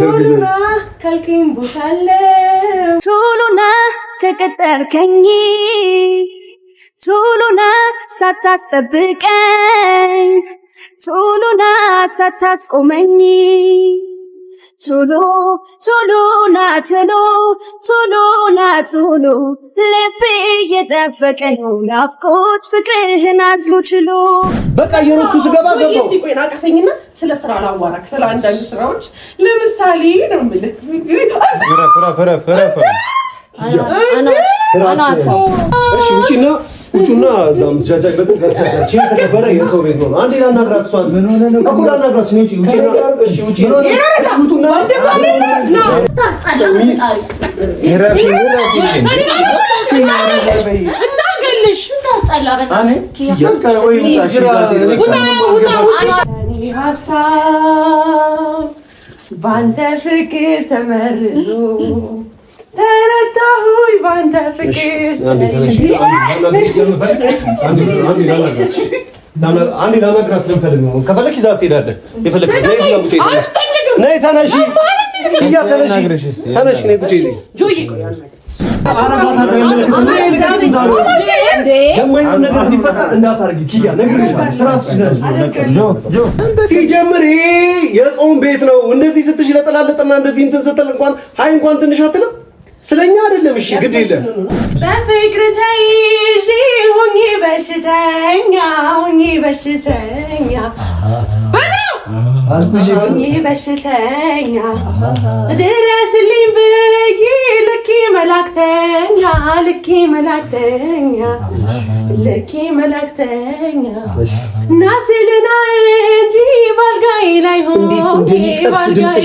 ቶሎና ካልከኝ ቦታለ ቶሎና ከቀጠርከኝ ቶሎና ሳታስጠብቀኝ ቶሎና ሳታስቆመኝ ቶሎና ልቤ እየጠበቀኝ ናፍቆት ፍቅርህን አዝሎ ችሎ በቃ የሮኩ ስገባ ገባው። እስቲ ቆይ ናቀፈኝና ስለ ስራ ላዋራክ ስለ አንዳንድ ስራዎች ለምሳሌ ነው የምልህ እሺ ውጪና እዛም ተጃጃለበት ተጃጃች ተከበረ የሰው ቤት ነው አንዴ ላናግራት እሷን ምን ሆነ ነው እኮ ላናግራት ነው ውጪና እሺ ውጪና ውጡና እናገልሽ ታስጣላ አኔ ይያከረ ወይ ውጣሽ ሀሳብ ባንተ ፍቅር ተመርዞ ተረታሁኝ ባንተ ፍቅር አንዴ ላናግራት ስለምፈልግ ነው። ከፈለክ ይዛት ትሄዳለህ። የፈለክ ነይ ተነሺ ኪያ ተነሺ ነይ ቁጭ እዚህ ጆይ ሲጀምር የጾም ቤት ነው። እንደዚህ ስትሽለጠላለጥና እንደዚህ እንትን ስትል እንኳን ሃይ እንኳን ትንሽ አትልም። ስለኛ አይደለም። እሺ ግድ የለም። በፍቅር ተይዤ ሆኜ በሽተኛ ሆኜ በሽተኛ ድረስልኝ ብዬ ልኬ መላክተኛ ናስልና እንጂ ባልጋዬ ላይ ሆኜ ባልጋዬ